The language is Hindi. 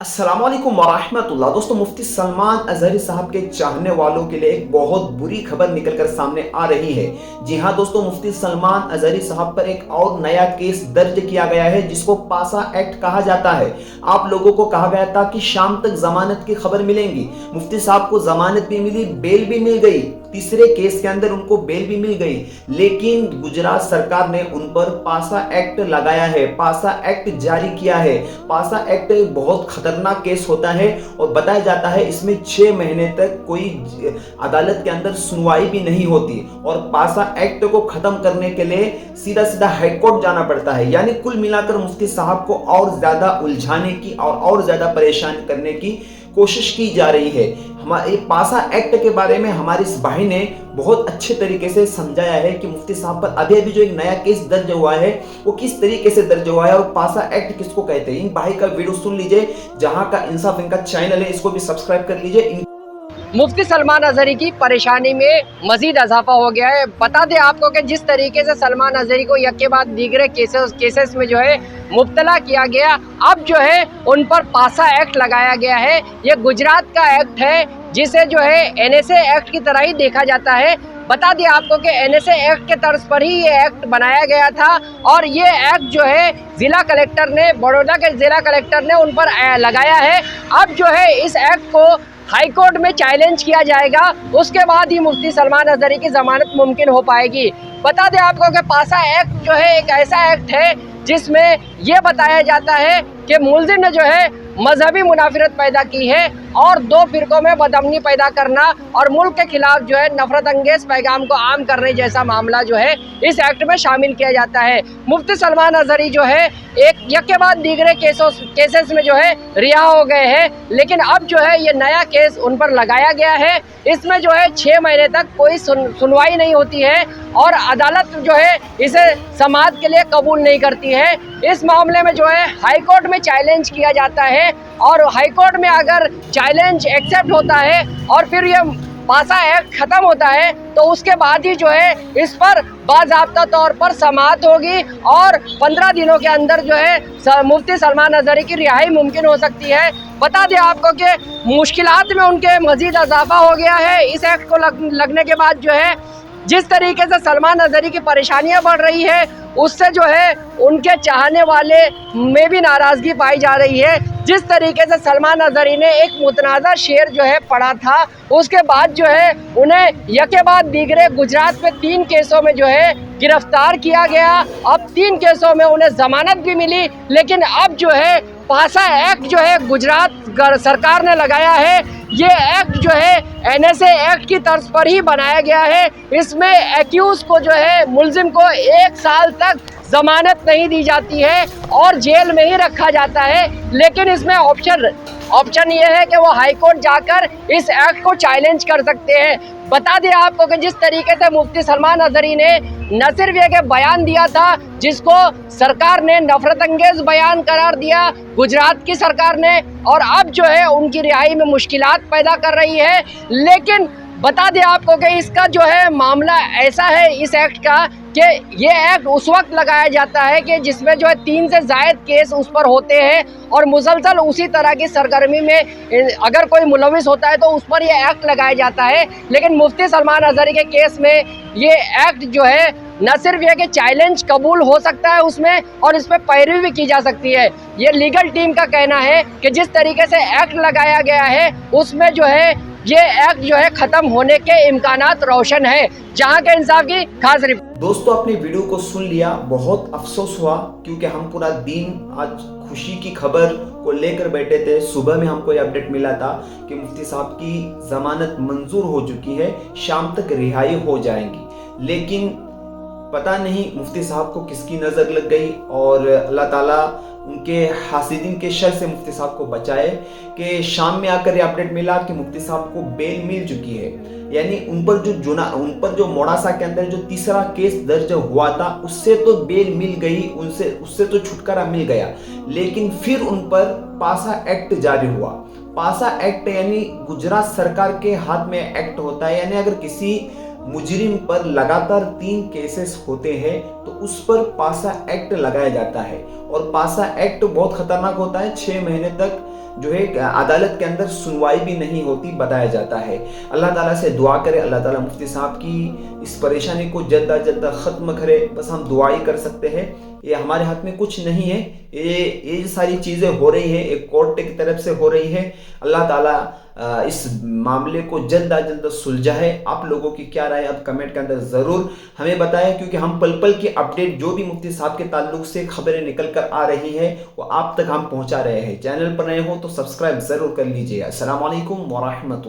अस्सलामुअलैकुम वरहमतुल्लाह। दोस्तों, मुफ्ती सलमान अजहरी साहब के चाहने वालों के लिए एक बहुत बुरी खबर निकलकर सामने आ रही है। जी हां दोस्तों, मुफ्ती सलमान अजहरी साहब पर एक और नया केस दर्ज किया गया है जिसको पासा एक्ट कहा जाता है। आप लोगों को कहा गया था कि शाम तक जमानत की खबर मिलेंगी। मुफ्ती साहब को जमानत भी मिली, बेल भी मिल गई। तीसरे केस के अंदर उनको बेल भी मिल गई, लेकिन गुजरात सरकार ने उन पर पासा एक्ट लगाया है, पासा एक्ट जारी किया है। पासा एक्ट बहुत खतरनाक केस होता है और बताया जाता है इसमें 6 महीने तक कोई अदालत के अंदर सुनवाई भी नहीं होती और पासा एक्ट को खत्म करने के लिए सीधा सीधा हाईकोर्ट जाना पड़ता है। यानी कुल मिलाकर मुफ्ती साहब को और ज्यादा उलझाने की और ज्यादा परेशान करने की कोशिश की जा रही है। हमारे पासा एक्ट के बारे में हमारे इस भाई ने बहुत अच्छे तरीके से समझाया है कि मुफ्ती साहब पर अभी अभी जो एक नया केस दर्ज हुआ है वो किस तरीके से दर्ज हुआ है और पासा एक्ट किसको कहते हैं। इन भाई का वीडियो सुन लीजिए, जहां का इंसाफ इनका चैनल है, इसको भी सब्सक्राइब कर लीजिए। मुफ्ती सलमान अजहरी की परेशानी में मजीद इजाफा हो गया है। बता दें आपको कि जिस तरीके से सलमान अजहरी को एक के बाद दीगरे केसेस में जो है मुब्तला किया गया, अब जो है उन पर पासा एक्ट लगाया गया है। ये गुजरात का एक्ट है जिसे जो है एनएसए एक्ट की तरह ही देखा जाता है। बता दें आपको कि एनएसए एक्ट के तर्ज पर ही ये एक्ट बनाया गया था और ये एक्ट जो है जिला कलेक्टर ने, बड़ौदा के जिला कलेक्टर ने उन पर लगाया है। अब जो है इस एक्ट को हाई कोर्ट में चैलेंज किया जाएगा, उसके बाद ही मुफ्ती सलमान अजहरी की जमानत मुमकिन हो पाएगी। बता दें आपको कि पासा एक्ट जो है एक ऐसा एक्ट है जिसमें यह बताया जाता है कि मुलजिम ने जो है मजहबी मुनाफिरत पैदा की है और दो फिरकों में बदअमनी पैदा करना और मुल्क के खिलाफ जो है नफरत अंगेज पैगाम को आम करने जैसा मामला जो है इस एक्ट में शामिल किया जाता है। मुफ्ती सलमान अजहरी जो है एक के बाद दीगरे केसेस में जो है रिहा हो गए हैं, लेकिन अब जो है ये नया केस उन पर लगाया गया है। इसमें जो है 6 महीने तक कोई सुनवाई नहीं होती है और अदालत जो है इसे समाअत के लिए कबूल नहीं करती है। इस मामले में जो है हाई कोर्ट में चैलेंज किया जाता है और हाई कोर्ट में अगर चैलेंज एक्सेप्ट होता है और फिर ये पासा एक्ट खत्म होता है तो उसके बाद ही जो है इस पर बाज़ाब्ता तौर पर समाअत होगी और 15 दिनों के अंदर जो है मुफ्ती सलमान अजहरी की रिहाई मुमकिन हो सकती है। बता दें आपको कि मुश्किलात में उनके मजीद इजाफा हो गया है इस एक्ट को लगने के बाद। जो है जिस तरीके से सलमान अजहरी की परेशानियां बढ़ रही है उससे जो है उनके चाहने वाले में भी नाराज़गी पाई जा रही है। जिस तरीके से सलमान अजहरी ने एक मुतनाज़ा शेर जो है पढ़ा था, उसके बाद जो है उन्हें यके बाद दीगरे गुजरात में 3 केसों में जो है गिरफ्तार किया गया। अब 3 केसों में उन्हें जमानत भी मिली, लेकिन अब जो है पासा एक्ट जो है गुजरात सरकार ने लगाया है। ये एक्ट जो है एनएसए एक्ट की तर्ज पर ही बनाया गया है। इसमें एक्यूज को जो है मुलजिम को 1 साल तक जमानत नहीं दी जाती है और जेल में ही रखा जाता है, लेकिन इसमें ऑप्शन ये है कि वो हाई कोर्ट जाकर इस एक्ट को चैलेंज कर सकते हैं। बता दें आपको कि जिस तरीके से मुफ्ती सलमान अजहरी ने न सिर्फ ये बयान दिया था जिसको सरकार ने नफरत अंगेज बयान करार दिया गुजरात की सरकार ने, और अब जो है उनकी रिहाई में मुश्किलात पैदा कर रही है। लेकिन बता दें आपको कि इसका जो है मामला ऐसा है इस एक्ट का कि ये एक्ट उस वक्त लगाया जाता है कि जिसमें जो है 3 से ज़ायद केस उस पर होते हैं और मुसलसल उसी तरह की सरगर्मी में अगर कोई मुलविस होता है तो उस पर ये एक्ट लगाया जाता है। लेकिन मुफ्ती सलमान अजहरी के केस में ये एक्ट जो है न सिर्फ ये कि चैलेंज कबूल हो सकता है उसमें और इस पर पैरवी भी की जा सकती है। ये लीगल टीम का कहना है कि जिस तरीके से एक्ट लगाया गया है उसमें जो है ये एक्ट जो है खत्म होने के इम्कानात रोशन है। जहां के इंसाफ की खास रिपोर्ट। दोस्तों, अपने वीडियो को सुन लिया, बहुत अफसोस हुआ क्योंकि हम पूरा दिन आज खुशी की खबर को लेकर बैठे थे। सुबह में हमको यह अपडेट मिला था कि मुफ्ती साहब की जमानत मंजूर हो चुकी है, शाम तक रिहाई हो जाएंगी, लेकिन पता नहीं मुफ्ती साहब को किसकी नजर लग गई और अल्लाह ताला उनके हासिदीन के शर से मुफ्ती साहब को बचाए कि शाम में आकर ये अपडेट मिला कि मुफ्ती साहब को बेल मिल चुकी है। यानी उन पर जो मोड़ासा के अंदर जो तीसरा केस दर्ज हुआ था उससे तो बेल मिल गई, उससे तो छुटकारा मिल गया, लेकिन फिर उन पर पासा एक्ट जारी हुआ। पासा एक्ट यानी गुजरात सरकार के हाथ में एक्ट होता है। यानी अगर किसी मुजरिम पर लगातार 3 केसेस होते हैं तो उस पर पासा एक्ट लगाया जाता है और पासा एक्ट बहुत खतरनाक होता है। 6 महीने तक जो है अदालत के अंदर सुनवाई भी नहीं होती बताया जाता है। अल्लाह ताला से दुआ करें, अल्लाह ताला मुफ्ती साहब की इस परेशानी को जल्द अज जल्द ख़त्म करे। बस हम दुआ ही कर सकते हैं, ये हमारे हाथ में कुछ नहीं है। ये सारी चीज़ें हो रही हैं, एक कोर्ट की तरफ से हो रही है। अल्लाह ताला इस मामले को जल्द अज जल्द सुलझाए। आप लोगों की क्या राय अब कमेंट के अंदर ज़रूर हमें बताएं, क्योंकि हम पल पल की अपडेट जो भी मुफ्ती साहब के ताल्लुक से खबरें निकल कर आ रही है वो आप तक हम पहुंचा रहे हैं। चैनल पर नए हो तो सब्सक्राइब ज़रूर कर लीजिए। अस्सलाम वालेकुम व रहमतुल्लाह।